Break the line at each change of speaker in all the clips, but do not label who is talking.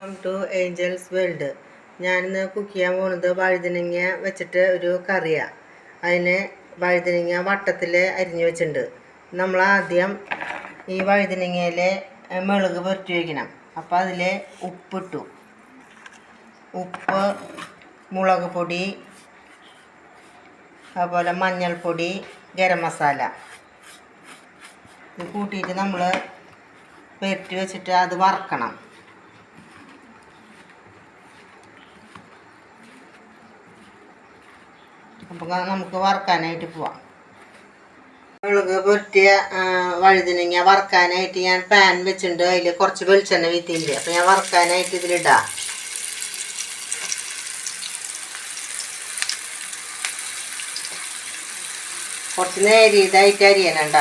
Welcome to angels world. ഞാനിന്ന് cook ചെയ്യാൻ പോകുന്നത് വഴുതനങ്ങ വെച്ചിട്ട് ഒരു കറിയാണ്. അതിന് വഴുതനങ്ങ വട്ടത്തിൽ അരിഞ്ഞു വെച്ചിട്ടുണ്ട്. നമ്മൾ ആദ്യം ഈ വഴുതനങ്ങയിൽ മുളക് പുരട്ടി വയ്ക്കണം. അപ്പോൾ അതിൽ ഉപ്പിട്ടു, ഉപ്പ്, മുളക് പൊടി, അതുപോലെ മഞ്ഞൾപ്പൊടി, ഗരം മസാല ഇത് കൂട്ടിയിട്ട് നമ്മൾ പുരട്ടി വെച്ചിട്ട് അത് വറക്കണം. അപ്പോൾ നമുക്ക് വറുക്കാനായിട്ട് പോവാം. മുളക് പുരട്ടിയ വഴുതനങ്ങ വറുക്കാനായിട്ട് ഞാൻ പാൻ വെച്ചിട്ടുണ്ട്. അതിൽ കുറച്ച് വെളിച്ചെണ്ണ വീത്തിയിട്ടുണ്ട്. അപ്പോൾ ഞാൻ വറുക്കാനായിട്ട് ഇതിലിടാം. കുറച്ച് നേരിയതായിട്ട് അരിയണണ്ട.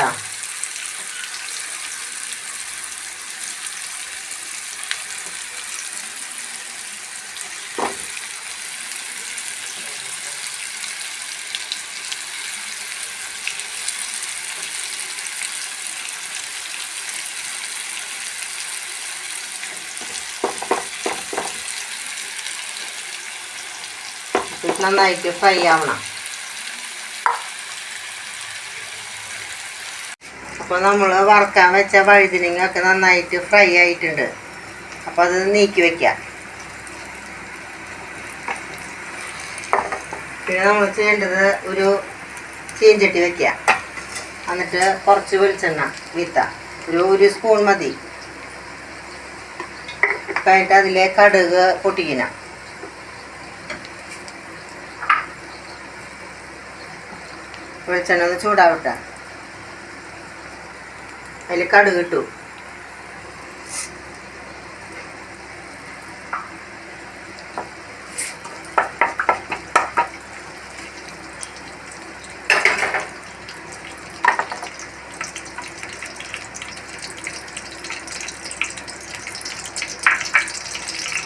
നന്നായിട്ട് ഫ്രൈ ആവണം. അപ്പോൾ നമ്മൾ വറുക്കാൻ വെച്ച വഴുതനങ്ങ ഒക്കെ നന്നായിട്ട് ഫ്രൈ ആയിട്ടുണ്ട്. അപ്പോൾ അത് നീക്കി വയ്ക്കാം. പിന്നെ നമ്മൾ ചെയ്യേണ്ടത് ഒരു ചീഞ്ചട്ടി വയ്ക്കുക. എന്നിട്ട് കുറച്ച് വെളിച്ചെണ്ണ വീത്താം. ഒരു സ്പൂൺ മതി. കഴിഞ്ഞിട്ട് അതിലെ കടുക് പൊട്ടിക്കണം. വെളിച്ചെണ്ണ ഒന്ന് ചൂടാവട്ടെ. അതിൽ കടുക് ഇട്ടു.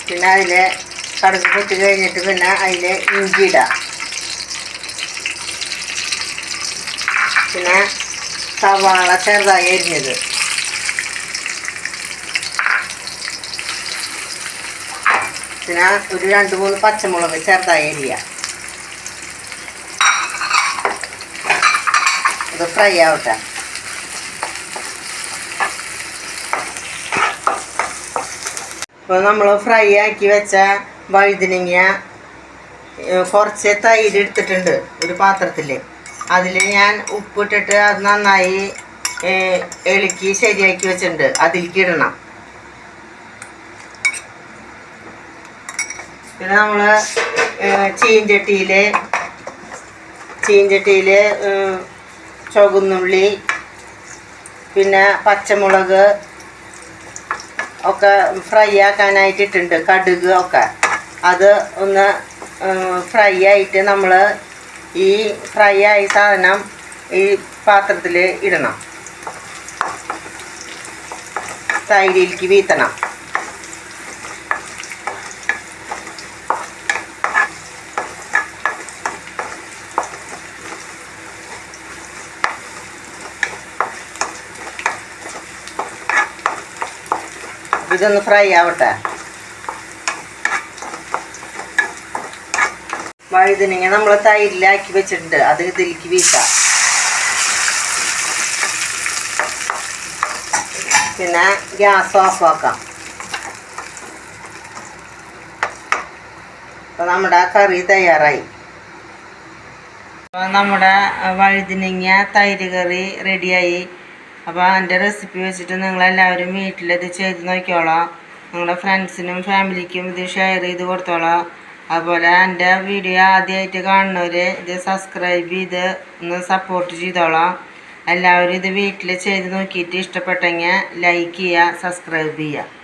പിന്നെ അതിൽ കടുക് പൊട്ടി കഴിഞ്ഞിട്ട് പിന്നെ അതിൽ ഇഞ്ചി ഇടാം. പിന്നെ സവാള ചെറുതായി അരിഞ്ഞത്, പിന്നെ ഒരു 2-3 പച്ചമുളക് ചെറുതായി അരിയുക. ഇത് ഫ്രൈ ആവട്ടെ. ഇപ്പോൾ നമ്മൾ ഫ്രൈ ആക്കി വെച്ച വഴുതനങ്ങ കുറച്ച് തൈര് എടുത്തിട്ടുണ്ട് ഒരു പാത്രത്തിൽ. അതിൽ ഞാൻ ഉപ്പിട്ടിട്ട് അത് നന്നായി ഇളക്കി ശരിയാക്കി വെച്ചിട്ടുണ്ട്. അതിലേക്ക് ഇടണം. പിന്നെ നമ്മൾ ചീഞ്ചട്ടിയിൽ ചുവന്നുള്ളി, പിന്നെ പച്ചമുളക് ഒക്കെ ഫ്രൈ ആക്കാനായിട്ടിട്ടുണ്ട്. കടുക് ഒക്കെ അത് ഒന്ന് ഫ്രൈ ആയിട്ട് നമ്മൾ ഈ ഫ്രൈ ആയ സാധനം ഈ പാത്രത്തിൽ ഇടണം. തൈരിലേക്ക് വീത്തണം. ഇതൊന്ന് ഫ്രൈ ആവട്ടെ. വഴുതനങ്ങ നമ്മൾ തൈരിലാക്കി വെച്ചിട്ടുണ്ട്. അത് ഇതിലേക്ക് വീട്ടാം. പിന്നെ ഗ്യാസ് ഓഫ് ആക്കാം. അപ്പോൾ നമ്മുടെ കറി തയ്യാറായി. അപ്പോൾ നമ്മുടെ വഴുതനങ്ങ തൈര് കറി റെഡിയായി. അപ്പോൾ എൻ്റെ റെസിപ്പി വെച്ചിട്ട് നിങ്ങളെല്ലാവരും വീട്ടിലിത് ചെയ്ത് നോക്കിയോളാം. നിങ്ങളുടെ ഫ്രണ്ട്സിനും ഫാമിലിക്കും ഇത് ഷെയർ ചെയ്ത് കൊടുത്തോളാം. അതുപോലെ എൻ്റെ വീഡിയോ ആദ്യമായിട്ട് കാണുന്നവർ ഇത് സബ്സ്ക്രൈബ് ചെയ്ത് ഒന്ന് സപ്പോർട്ട് ചെയ്തോളാം. എല്ലാവരും ഇത് വീട്ടിൽ ചെയ്ത് നോക്കിയിട്ട് ഇഷ്ടപ്പെട്ടെങ്കിൽ ലൈക്ക് ചെയ്യുക, സബ്സ്ക്രൈബ് ചെയ്യുക.